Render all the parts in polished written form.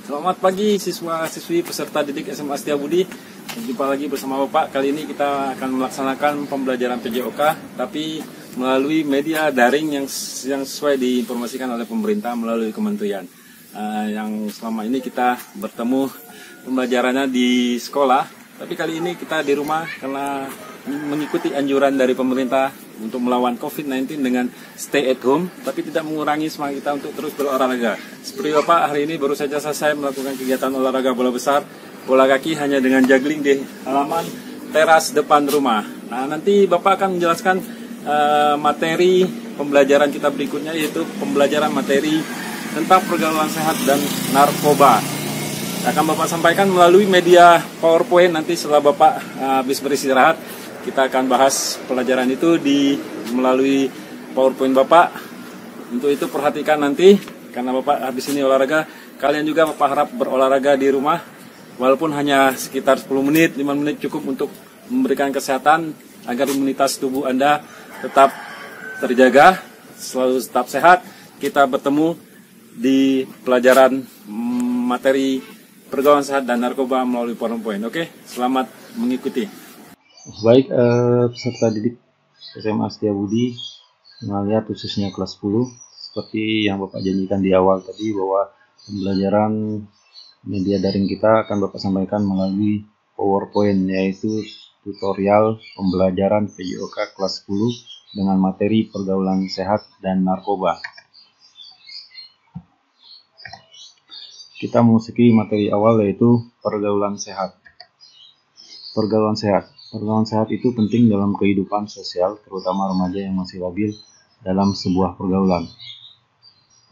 Selamat pagi siswa-siswi peserta didik SMA Setiabudi. Jumpa lagi bersama Bapak. Kali ini kita akan melaksanakan pembelajaran PJOK, tapi melalui media daring yang sesuai diinformasikan oleh pemerintah melalui kementerian. Yang selama ini kita bertemu pembelajarannya di sekolah, tapi kali ini kita di rumah karena mengikuti anjuran dari pemerintah untuk melawan COVID-19 dengan stay at home, tapi tidak mengurangi semangat kita untuk terus berolahraga. Seperti Bapak, hari ini baru saja selesai melakukan kegiatan olahraga bola besar, bola kaki hanya dengan juggling di halaman teras depan rumah. Nah, nanti Bapak akan menjelaskan materi pembelajaran kita berikutnya, yaitu pembelajaran materi tentang pergaulan sehat dan narkoba. Akan Bapak sampaikan melalui media PowerPoint. Nanti setelah Bapak habis beristirahat, kita akan bahas pelajaran itu melalui PowerPoint Bapak. Untuk itu perhatikan nanti, karena Bapak habis ini olahraga, kalian juga Bapak harap berolahraga di rumah, walaupun hanya sekitar 10 menit, 5 menit cukup untuk memberikan kesehatan, agar imunitas tubuh Anda tetap terjaga, selalu tetap sehat. Kita bertemu di pelajaran materi pergaulan sehat dan narkoba melalui PowerPoint. Oke, selamat mengikuti. Baik, peserta didik SMA Setiabudi, melihat khususnya kelas 10, seperti yang Bapak janjikan di awal tadi, bahwa pembelajaran media daring kita akan Bapak sampaikan melalui PowerPoint, yaitu tutorial pembelajaran PJOK kelas 10 dengan materi pergaulan sehat dan narkoba. Kita memasuki materi awal, yaitu pergaulan sehat. Pergaulan sehat. Pergaulan sehat itu penting dalam kehidupan sosial, terutama remaja yang masih labil dalam sebuah pergaulan.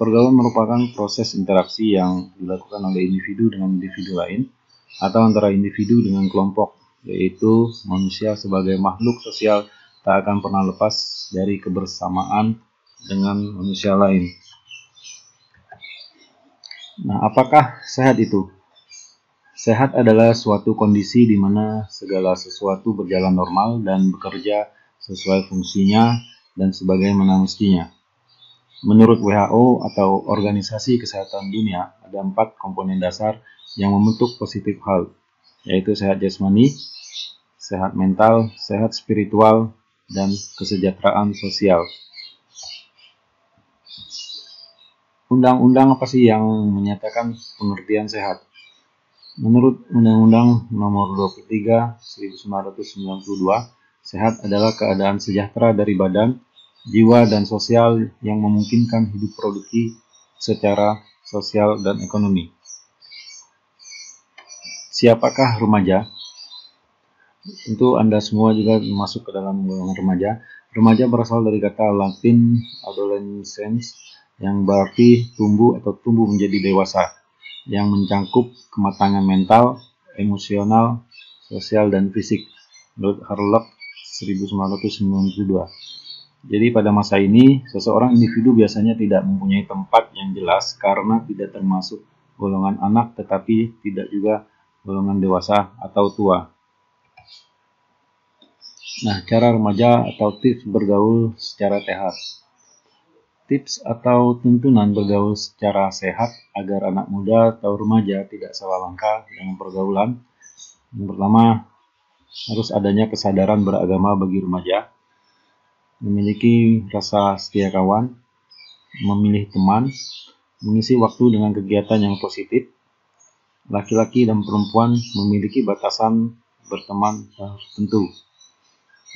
Pergaulan merupakan proses interaksi yang dilakukan oleh individu dengan individu lain, atau antara individu dengan kelompok, yaitu manusia sebagai makhluk sosial tak akan pernah lepas dari kebersamaan dengan manusia lain. Nah, apakah sehat itu? Sehat adalah suatu kondisi di mana segala sesuatu berjalan normal dan bekerja sesuai fungsinya dan sebagaimana mestinya. Menurut WHO atau Organisasi Kesehatan Dunia, ada 4 komponen dasar yang membentuk positive health, yaitu sehat jasmani, sehat mental, sehat spiritual, dan kesejahteraan sosial. Undang-undang apa sih yang menyatakan pengertian sehat? Menurut Undang-Undang Nomor 23 1992, sehat adalah keadaan sejahtera dari badan, jiwa, dan sosial yang memungkinkan hidup produktif secara sosial dan ekonomi. Siapakah remaja? Tentu Anda semua juga masuk ke dalam golongan remaja. Remaja berasal dari kata Latin adolescens, yang berarti tumbuh atau tumbuh menjadi dewasa, yang mencangkup kematangan mental, emosional, sosial, dan fisik, menurut Harlock 1992. Jadi pada masa ini, seseorang individu biasanya tidak mempunyai tempat yang jelas karena tidak termasuk golongan anak, tetapi tidak juga golongan dewasa atau tua. Nah, cara remaja atau tips bergaul secara sehat. Tips atau tuntunan bergaul secara sehat agar anak muda atau remaja tidak salah langkah dengan pergaulan. Yang pertama, harus adanya kesadaran beragama bagi remaja, memiliki rasa setia kawan, memilih teman, mengisi waktu dengan kegiatan yang positif. Laki-laki dan perempuan memiliki batasan berteman tertentu.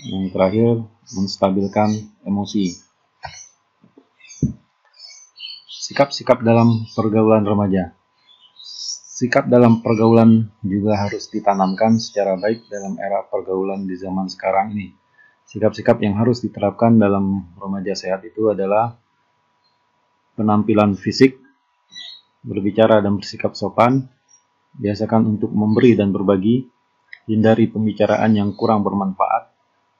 Yang terakhir, menstabilkan emosi. Sikap-sikap dalam pergaulan remaja. Sikap dalam pergaulan juga harus ditanamkan secara baik dalam era pergaulan di zaman sekarang ini. Sikap-sikap yang harus diterapkan dalam remaja sehat itu adalah penampilan fisik, berbicara dan bersikap sopan, biasakan untuk memberi dan berbagi, hindari pembicaraan yang kurang bermanfaat,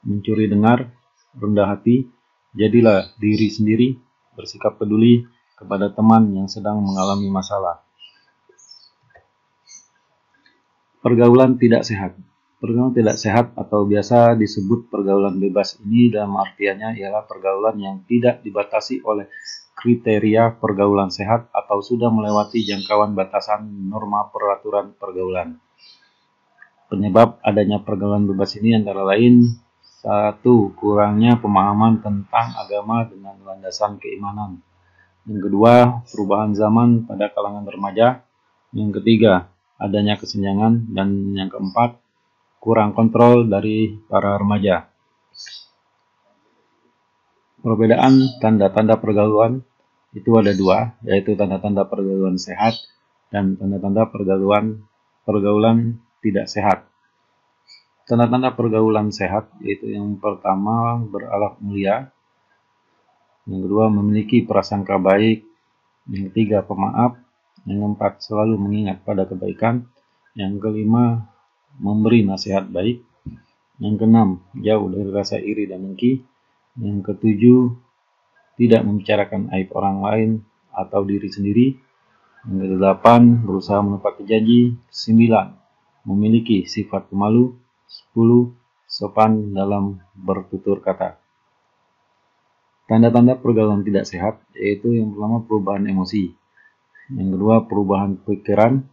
mencuri dengar, rendah hati, jadilah diri sendiri, bersikap peduli kepada teman yang sedang mengalami masalah. Pergaulan tidak sehat. Pergaulan tidak sehat atau biasa disebut pergaulan bebas ini dalam artiannya ialah pergaulan yang tidak dibatasi oleh kriteria pergaulan sehat atau sudah melewati jangkauan batasan norma peraturan pergaulan. Penyebab adanya pergaulan bebas ini antara lain: 1. Kurangnya pemahaman tentang agama dengan landasan keimanan. Yang kedua, perubahan zaman pada kalangan remaja. Yang ketiga, adanya kesenjangan. Dan yang keempat, kurang kontrol dari para remaja. Perbedaan tanda-tanda pergaulan itu ada dua, yaitu tanda-tanda pergaulan sehat dan tanda-tanda pergaulan tidak sehat. Tanda-tanda pergaulan sehat yaitu yang pertama, berakhlak mulia, yang kedua, memiliki prasangka baik, yang ketiga, pemaaf, yang keempat, selalu mengingat pada kebaikan, yang kelima, memberi nasihat baik, yang keenam, jauh dari rasa iri dan dengki, yang ketujuh, tidak membicarakan aib orang lain atau diri sendiri, yang kedelapan, berusaha menepati janji, 9, memiliki sifat pemalu, 10, sopan dalam bertutur kata. Tanda-tanda pergaulan tidak sehat yaitu yang pertama, perubahan emosi, yang kedua, perubahan pikiran,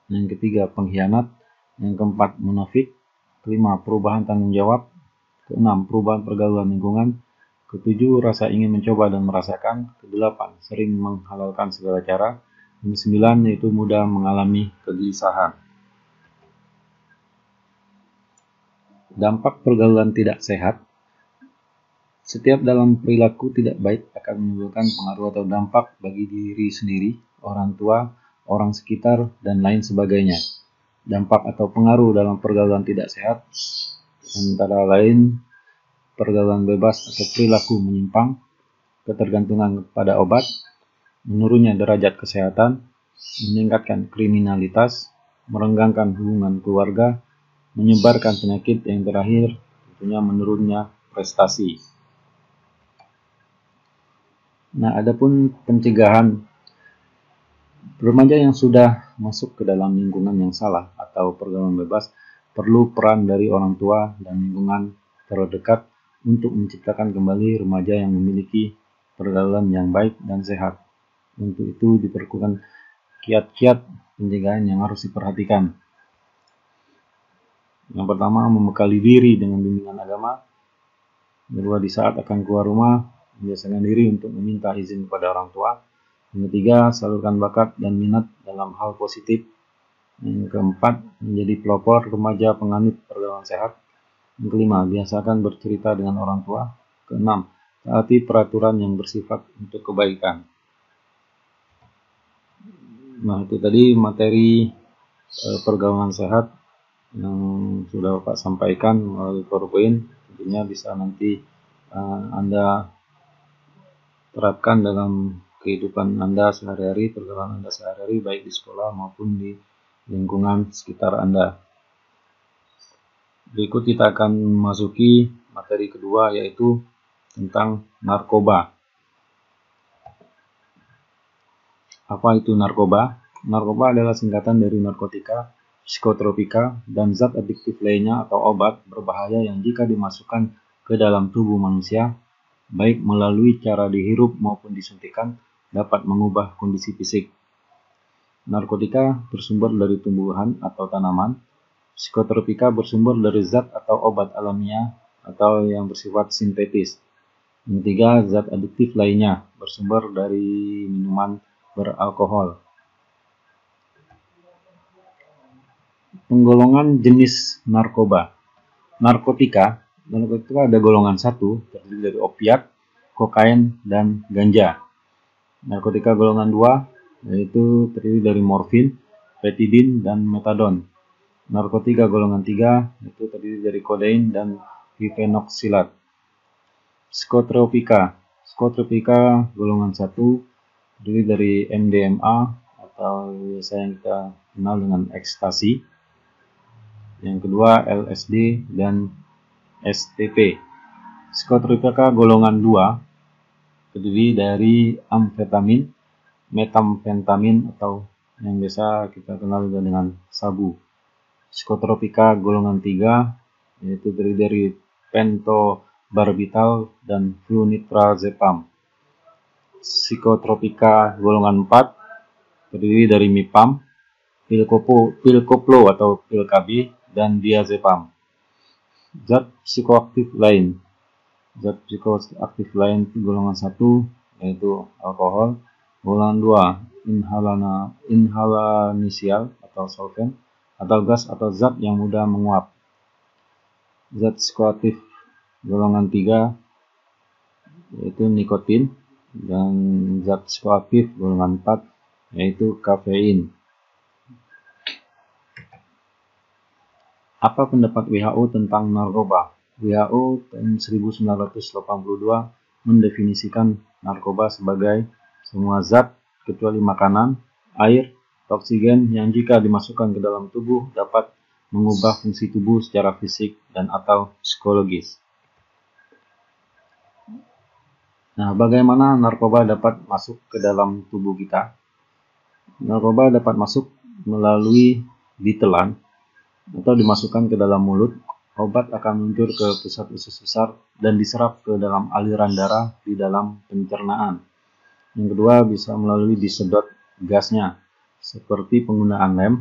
yang ketiga, pengkhianat, yang keempat, munafik, kelima, perubahan tanggung jawab, keenam, perubahan pergaulan lingkungan, ketujuh, rasa ingin mencoba dan merasakan, kedelapan, sering menghalalkan segala cara, yang sembilan, yaitu mudah mengalami kegelisahan. Dampak pergaulan tidak sehat. Setiap dalam perilaku tidak baik akan menimbulkan pengaruh atau dampak bagi diri sendiri, orang tua, orang sekitar, dan lain sebagainya. Dampak atau pengaruh dalam pergaulan tidak sehat antara lain pergaulan bebas atau perilaku menyimpang, ketergantungan pada obat, menurunnya derajat kesehatan, meningkatkan kriminalitas, merenggangkan hubungan keluarga, menyebarkan penyakit, yang terakhir tentunya menurunnya prestasi. Nah, adapun pencegahan, remaja yang sudah masuk ke dalam lingkungan yang salah atau pergaulan bebas perlu peran dari orang tua dan lingkungan terdekat untuk menciptakan kembali remaja yang memiliki pergaulan yang baik dan sehat. Untuk itu diperlukan kiat-kiat pencegahan yang harus diperhatikan. Yang pertama, membekali diri dengan bimbingan agama. Kedua, di saat akan keluar rumah, membiasakan diri untuk meminta izin kepada orang tua. Yang ketiga, salurkan bakat dan minat dalam hal positif. Yang keempat, menjadi pelopor remaja penganut pergaulan sehat. Yang kelima, biasakan bercerita dengan orang tua. Keenam, taati peraturan yang bersifat untuk kebaikan. Nah, itu tadi materi pergaulan sehat yang sudah Bapak sampaikan melalui PowerPoint. Tentunya bisa nanti Anda terapkan dalam kehidupan Anda sehari-hari, pergaulan Anda sehari-hari, baik di sekolah maupun di lingkungan sekitar Anda. Berikut kita akan memasuki materi kedua, yaitu tentang narkoba. Apa itu narkoba? Narkoba adalah singkatan dari narkotika, psikotropika, dan zat adiktif lainnya atau obat berbahaya yang jika dimasukkan ke dalam tubuh manusia, baik melalui cara dihirup maupun disuntikan, dapat mengubah kondisi fisik. Narkotika bersumber dari tumbuhan atau tanaman, psikotropika bersumber dari zat atau obat alamiah atau yang bersifat sintetis. Yang ketiga, zat adiktif lainnya bersumber dari minuman beralkohol. Penggolongan jenis narkoba. Narkotika ada golongan 1, terdiri dari opiat, kokain, dan ganja. Narkotika golongan 2, yaitu terdiri dari morfin, petidin, dan metadon. Narkotika golongan 3, yaitu terdiri dari kodein dan difenoksilat. Psikotropika golongan 1, terdiri dari MDMA atau biasa yang kita kenal dengan ekstasi. Yang kedua, LSD dan STP. Psikotropika golongan 2 terdiri dari amfetamin, metamfetamin atau yang biasa kita kenal juga dengan sabu. Psikotropika golongan 3 yaitu terdiri dari pentobarbital dan flunitrazepam. psikotropika golongan 4 terdiri dari mipam, pilkoplo atau pil KB, dan diazepam. Zat psikoaktif lain. Zat psikoaktif lain golongan 1 yaitu alkohol, golongan 2 inhalanisial atau solvent atau gas atau zat yang mudah menguap. Zat psikoaktif golongan 3 yaitu nikotin, dan zat psikoaktif golongan 4 yaitu kafein. Apa pendapat WHO tentang narkoba? WHO tahun 1982 mendefinisikan narkoba sebagai semua zat kecuali makanan, air, oksigen yang jika dimasukkan ke dalam tubuh dapat mengubah fungsi tubuh secara fisik dan atau psikologis. Nah, bagaimana narkoba dapat masuk ke dalam tubuh kita? Narkoba dapat masuk melalui ditelan atau dimasukkan ke dalam mulut. Obat akan meluncur ke pusat usus besar dan diserap ke dalam aliran darah di dalam pencernaan. Yang kedua, bisa melalui disedot gasnya, seperti penggunaan lem.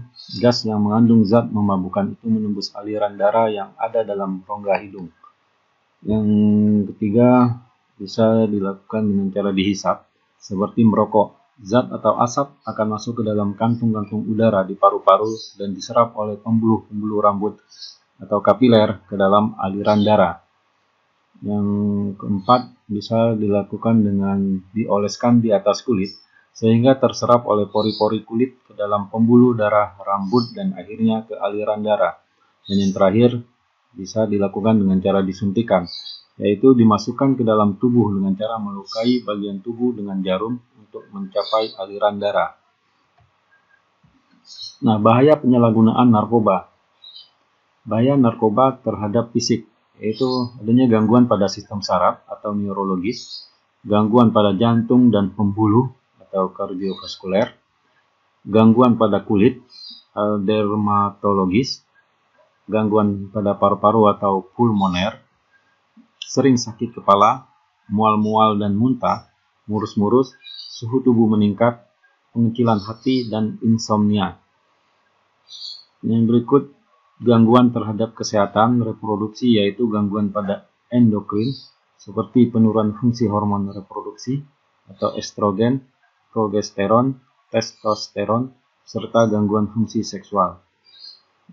Gas yang mengandung zat memabukkan itu menembus aliran darah yang ada dalam rongga hidung. Yang ketiga, bisa dilakukan dengan cara dihisap, seperti merokok. Zat atau asap akan masuk ke dalam kantung-kantung udara di paru-paru dan diserap oleh pembuluh-pembuluh rambut atau kapiler ke dalam aliran darah. Yang keempat, bisa dilakukan dengan dioleskan di atas kulit sehingga terserap oleh pori-pori kulit ke dalam pembuluh darah rambut dan akhirnya ke aliran darah. Dan yang terakhir, bisa dilakukan dengan cara disuntikan, yaitu dimasukkan ke dalam tubuh dengan cara melukai bagian tubuh dengan jarum untuk mencapai aliran darah. Nah, bahaya penyalahgunaan narkoba. Bahaya narkoba terhadap fisik, yaitu adanya gangguan pada sistem saraf atau neurologis, gangguan pada jantung dan pembuluh atau kardiovaskuler, gangguan pada kulit, dermatologis, gangguan pada paru-paru atau pulmoner, sering sakit kepala, mual-mual dan muntah, murus-murus, suhu tubuh meningkat, pengecilan hati, dan insomnia. Yang berikut, gangguan terhadap kesehatan reproduksi, yaitu gangguan pada endokrin, seperti penurunan fungsi hormon reproduksi atau estrogen, progesteron, testosteron, serta gangguan fungsi seksual.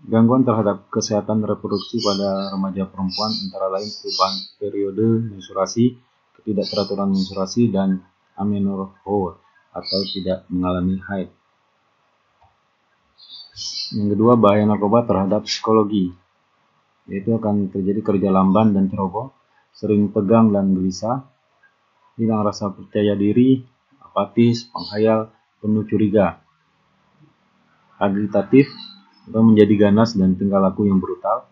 Gangguan terhadap kesehatan reproduksi pada remaja perempuan antara lain perubahan periode menstruasi, ketidakteraturan menstruasi, dan amenorrhea atau tidak mengalami haid. Yang kedua, bahaya narkoba terhadap psikologi, yaitu akan terjadi kerja lamban dan ceroboh, sering tegang dan gelisah, hilang rasa percaya diri, apatis, penghayal, penuh curiga, agitatif atau menjadi ganas dan tingkah laku yang brutal,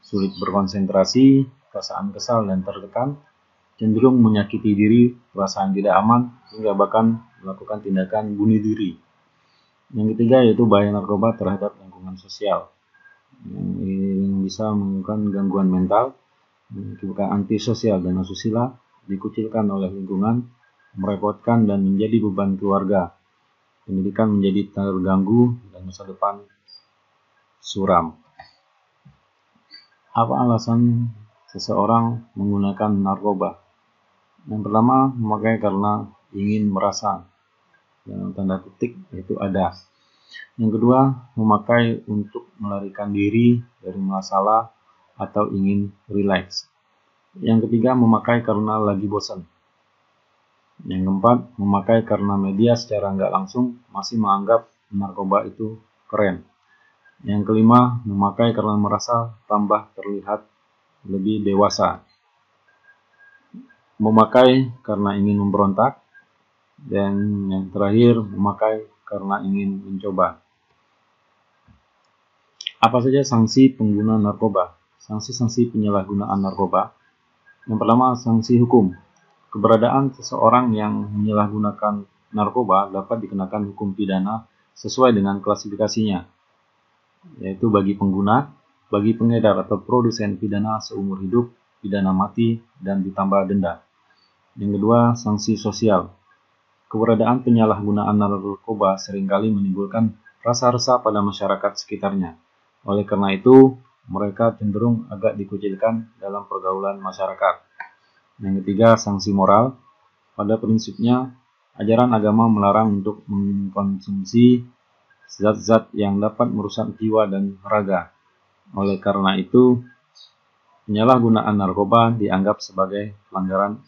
sulit berkonsentrasi, perasaan kesal dan tertekan, cenderung menyakiti diri, perasaan tidak aman, hingga bahkan melakukan tindakan bunuh diri. Yang ketiga yaitu bahaya narkoba terhadap lingkungan sosial, yang bisa menimbulkan gangguan mental, menimbulkan antisosial dan asusila, dikucilkan oleh lingkungan, merepotkan dan menjadi beban keluarga, pendidikan menjadi terganggu, dan masa depan suram. Apa alasan seseorang menggunakan narkoba? Yang pertama, memakai karena ingin merasa, dalam tanda petik, yaitu ada. Yang kedua, memakai untuk melarikan diri dari masalah atau ingin rileks. Yang ketiga, memakai karena lagi bosan. Yang keempat, memakai karena media secara nggak langsung masih menganggap narkoba itu keren. Yang kelima, memakai karena merasa tambah terlihat lebih dewasa. Memakai karena ingin memberontak. Dan yang terakhir, memakai karena ingin mencoba. Apa saja sanksi pengguna narkoba? Sanksi-sanksi penyalahgunaan narkoba. Yang pertama, sanksi hukum. Keberadaan seseorang yang menyalahgunakan narkoba dapat dikenakan hukum pidana sesuai dengan klasifikasinya, yaitu bagi pengguna, bagi pengedar atau produsen pidana seumur hidup, pidana mati, dan ditambah denda. Yang kedua, sanksi sosial. Keberadaan penyalahgunaan narkoba seringkali menimbulkan rasa resah pada masyarakat sekitarnya. Oleh karena itu, mereka cenderung agak dikucilkan dalam pergaulan masyarakat. Yang ketiga, sanksi moral. Pada prinsipnya, ajaran agama melarang untuk mengkonsumsi zat-zat yang dapat merusak jiwa dan raga. Oleh karena itu, penyalahgunaan narkoba dianggap sebagai pelanggaran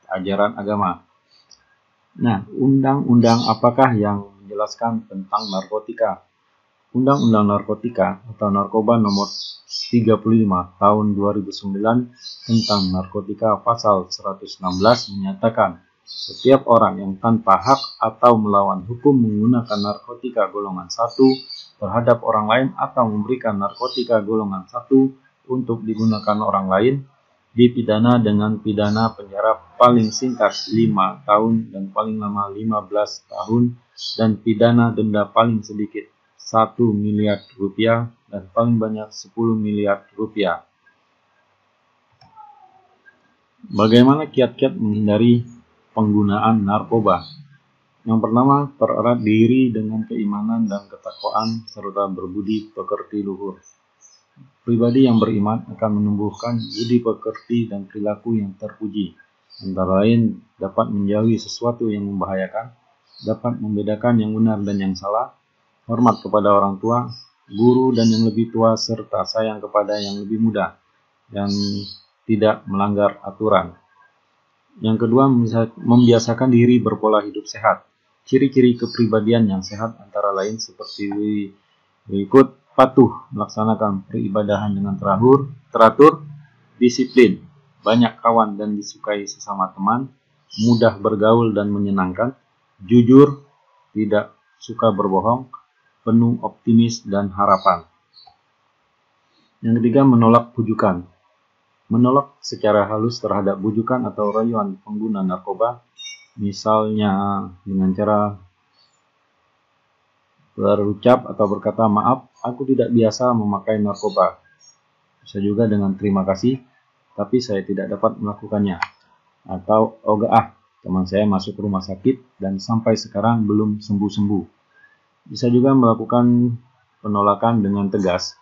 ajaran agama. Nah, undang-undang apakah yang menjelaskan tentang narkotika? Undang-Undang Narkotika atau Narkoba Nomor 35 Tahun 2009 tentang narkotika pasal 116 menyatakan setiap orang yang tanpa hak atau melawan hukum menggunakan narkotika golongan 1 terhadap orang lain atau memberikan narkotika golongan 1 untuk digunakan orang lain dipidana dengan pidana penjara paling singkat 5 tahun dan paling lama 15 tahun dan pidana denda paling sedikit 1 miliar rupiah dan paling banyak 10 miliar rupiah. Bagaimana kiat-kiat menghindari penggunaan narkoba? Yang pertama, pererat diri dengan keimanan dan ketakwaan serta berbudi pekerti luhur. Pribadi yang beriman akan menumbuhkan budi pekerti dan perilaku yang terpuji. Antara lain, dapat menjauhi sesuatu yang membahayakan, dapat membedakan yang benar dan yang salah, hormat kepada orang tua, guru dan yang lebih tua, serta sayang kepada yang lebih muda, dan tidak melanggar aturan. Yang kedua, membiasakan diri berpola hidup sehat. Ciri-ciri kepribadian yang sehat antara lain seperti berikut: patuh, melaksanakan peribadahan dengan teratur, disiplin, banyak kawan dan disukai sesama teman, mudah bergaul dan menyenangkan, jujur, tidak suka berbohong, penuh optimis dan harapan. Yang ketiga, menolak bujukan. Menolak secara halus terhadap bujukan atau rayuan pengguna narkoba, misalnya dengan cara berucap atau berkata, maaf, aku tidak biasa memakai narkoba. Bisa juga dengan terima kasih, tapi saya tidak dapat melakukannya. Atau, teman saya masuk rumah sakit dan sampai sekarang belum sembuh-sembuh. Bisa juga melakukan penolakan dengan tegas,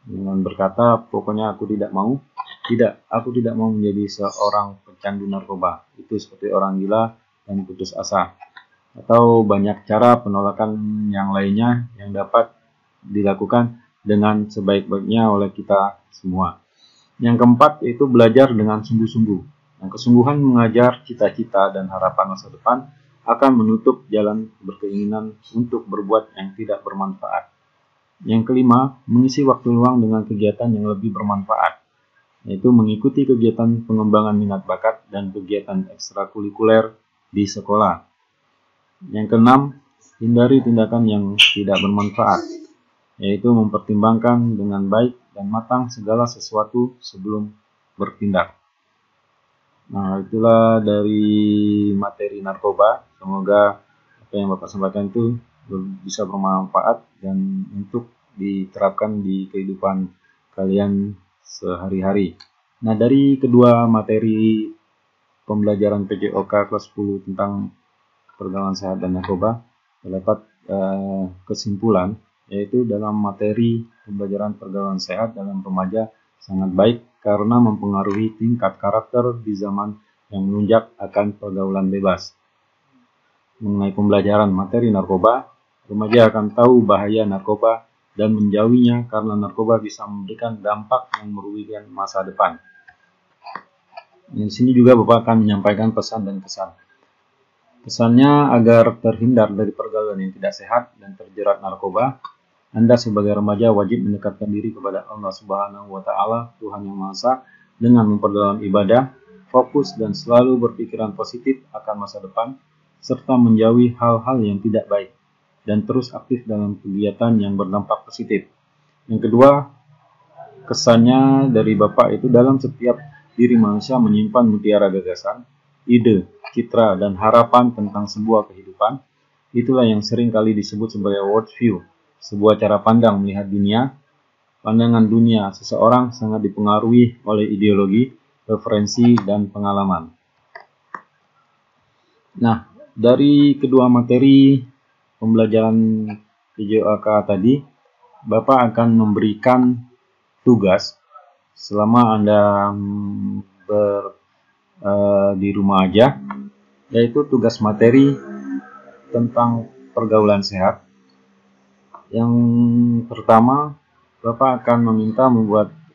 dengan berkata, pokoknya aku tidak mau. Aku tidak mau menjadi seorang pecandu narkoba. Itu seperti orang gila dan putus asa. Atau banyak cara penolakan yang lainnya yang dapat dilakukan dengan sebaik-baiknya oleh kita semua. Yang keempat, yaitu belajar dengan sungguh-sungguh. Yang kesungguhan mengajar cita-cita dan harapan masa depan akan menutup jalan berkeinginan untuk berbuat yang tidak bermanfaat. Yang kelima, mengisi waktu luang dengan kegiatan yang lebih bermanfaat, yaitu mengikuti kegiatan pengembangan minat bakat dan kegiatan ekstrakurikuler di sekolah. Yang keenam, hindari tindakan yang tidak bermanfaat, yaitu mempertimbangkan dengan baik dan matang segala sesuatu sebelum bertindak. Nah, itulah dari materi narkoba. Semoga apa yang Bapak sampaikan itu bisa bermanfaat dan untuk diterapkan di kehidupan kalian sehari-hari. Nah, dari kedua materi pembelajaran PJOK kelas 10 tentang pergaulan sehat dan narkoba, terdapat kesimpulan, yaitu dalam materi pembelajaran pergaulan sehat dalam remaja sangat baik karena mempengaruhi tingkat karakter di zaman yang menunjak akan pergaulan bebas. Mengenai pembelajaran materi narkoba, remaja akan tahu bahaya narkoba dan menjauhinya karena narkoba bisa memberikan dampak yang merugikan masa depan. Di sini juga Bapak akan menyampaikan pesan dan kesan. Pesannya, agar terhindar dari pergaulan yang tidak sehat dan terjerat narkoba, Anda sebagai remaja wajib mendekatkan diri kepada Allah Subhanahu wa Ta'ala, Tuhan Yang Maha Esa, dengan memperdalam ibadah, fokus dan selalu berpikiran positif akan masa depan, serta menjauhi hal-hal yang tidak baik, dan terus aktif dalam kegiatan yang berdampak positif. Yang kedua, kesannya dari Bapak itu dalam setiap diri manusia menyimpan mutiara gagasan, ide, citra, dan harapan tentang sebuah kehidupan. Itulah yang sering kali disebut sebagai worldview, sebuah cara pandang melihat dunia. Pandangan dunia seseorang sangat dipengaruhi oleh ideologi, referensi, dan pengalaman. Nah, Dari kedua materi pembelajaran PJOK tadi, Bapak akan memberikan tugas selama Anda di rumah aja, yaitu tugas materi tentang pergaulan sehat. Yang pertama, Bapak akan meminta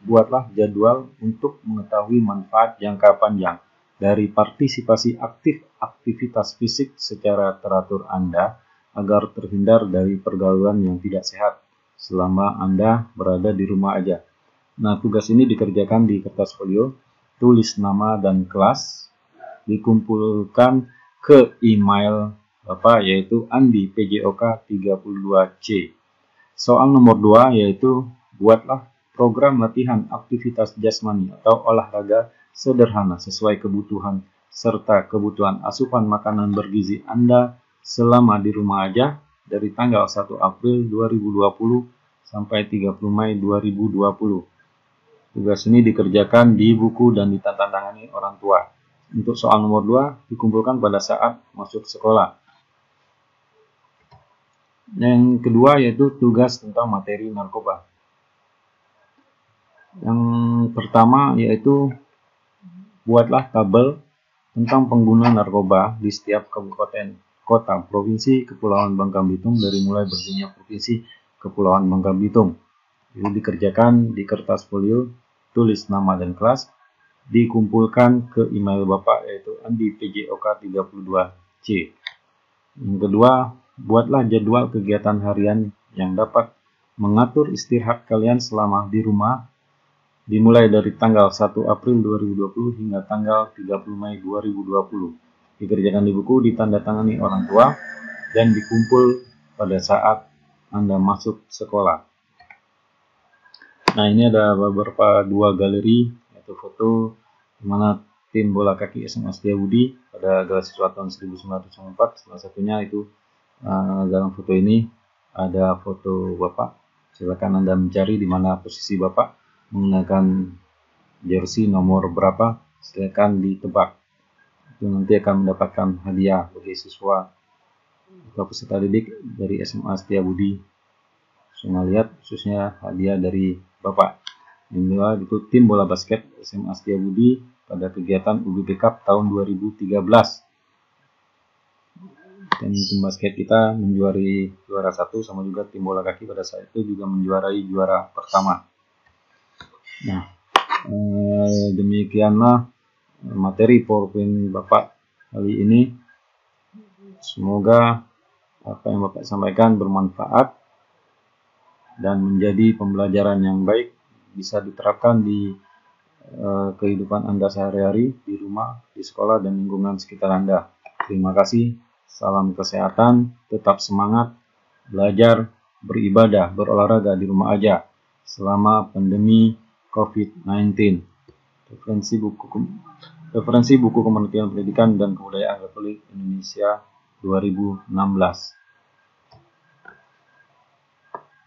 buatlah jadwal untuk mengetahui manfaat jangka panjang dari partisipasi aktif aktivitas fisik secara teratur Anda agar terhindar dari pergaulan yang tidak sehat selama Anda berada di rumah aja. Nah, tugas ini dikerjakan di kertas folio, tulis nama dan kelas, dikumpulkan ke email Bapak yaitu andi.pjok32c. Soal nomor 2 yaitu buatlah program latihan aktivitas jasmani atau olahraga sederhana sesuai kebutuhan serta kebutuhan asupan makanan bergizi Anda selama di rumah aja dari tanggal 1 April 2020 sampai 30 Mei 2020. Tugas ini dikerjakan di buku dan ditandatangani orang tua. Untuk soal nomor 2 dikumpulkan pada saat masuk sekolah. Yang kedua yaitu tugas tentang materi narkoba. Yang pertama yaitu buatlah tabel tentang pengguna narkoba di setiap kabupaten, kota, provinsi, Kepulauan Bangka Belitung dari mulai berdirinya provinsi Kepulauan Bangka Belitung. Itu dikerjakan di kertas folio, tulis nama dan kelas, dikumpulkan ke email Bapak yaitu andi.pjok32c. Yang kedua, buatlah jadwal kegiatan harian yang dapat mengatur istirahat kalian selama di rumah dimulai dari tanggal 1 April 2020 hingga tanggal 30 Mei 2020. Dikerjakan di buku, ditandatangani orang tua, dan dikumpul pada saat Anda masuk sekolah. Nah, ini ada beberapa dua galeri, yaitu foto di mana tim bola kaki SMA Setiabudi pada Gala Siswa tahun 1994. Salah satunya itu dalam foto ini ada foto Bapak. Silakan Anda mencari di mana posisi Bapak menggunakan jersey nomor berapa, silakan ditebak. Itu nanti akan mendapatkan hadiah bagi siswa atau peserta didik dari SMA Setiabudi. Semua lihat, khususnya hadiah dari Bapak. Yang kedua itu tim bola basket SMA Setiabudi pada kegiatan UBB Cup tahun 2013. Dan tim basket kita menjuarai juara 1 sama juga tim bola kaki pada saat itu juga menjuarai juara pertama. Nah, demikianlah materi PowerPoint Bapak kali ini. Semoga apa yang Bapak sampaikan bermanfaat dan menjadi pembelajaran yang baik, bisa diterapkan di kehidupan Anda sehari-hari di rumah, di sekolah, dan lingkungan sekitar Anda. Terima kasih. Salam kesehatan, tetap semangat, belajar, beribadah, berolahraga di rumah aja selama pandemi COVID-19. Referensi buku Kementerian Pendidikan dan Kebudayaan Republik Indonesia 2016.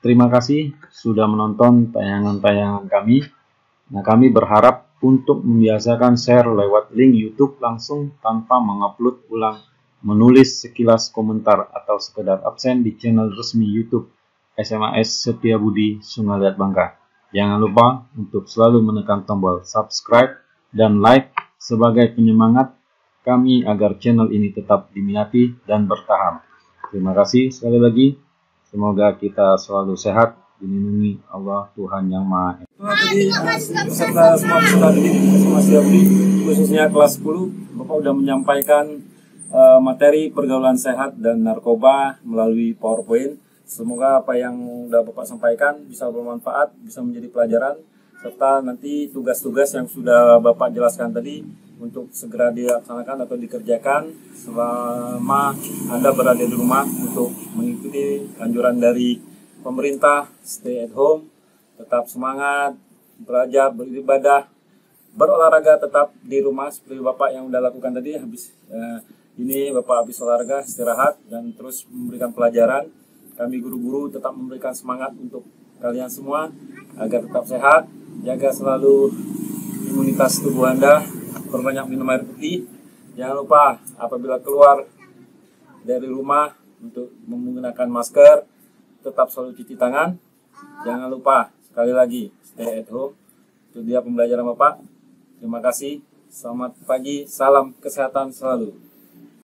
Terima kasih sudah menonton tayangan-tayangan kami. Nah, kami berharap untuk membiasakan share lewat link YouTube langsung tanpa mengupload ulang, menulis sekilas komentar atau sekedar absen di channel resmi YouTube SMAS Setiabudi Sungai Liat Bangka. Jangan lupa untuk selalu menekan tombol subscribe dan like sebagai penyemangat kami agar channel ini tetap diminati dan bertahan. Terima kasih sekali lagi. Semoga kita selalu sehat, dilindungi Allah Tuhan Yang Maha Esa. Jadi beserta semua peserta didik SMA Setiabudi, khususnya kelas 10, Bapak sudah menyampaikan materi pergaulan sehat dan narkoba melalui PowerPoint. Semoga apa yang sudah Bapak sampaikan bisa bermanfaat, bisa menjadi pelajaran, serta nanti tugas-tugas yang sudah Bapak jelaskan tadi untuk segera dilaksanakan atau dikerjakan selama Anda berada di rumah untuk mengikuti anjuran dari pemerintah, stay at home, tetap semangat, belajar, beribadah, berolahraga tetap di rumah seperti Bapak yang sudah lakukan tadi. Habis ini Bapak habis olahraga, istirahat, dan terus memberikan pelajaran. Kami guru-guru tetap memberikan semangat untuk kalian semua agar tetap sehat, jaga selalu imunitas tubuh Anda, perbanyak minum air putih. Jangan lupa apabila keluar dari rumah untuk menggunakan masker, tetap selalu cuci tangan. Jangan lupa, sekali lagi, stay at home. Itu dia pembelajaran Bapak. Terima kasih. Selamat pagi, salam kesehatan selalu.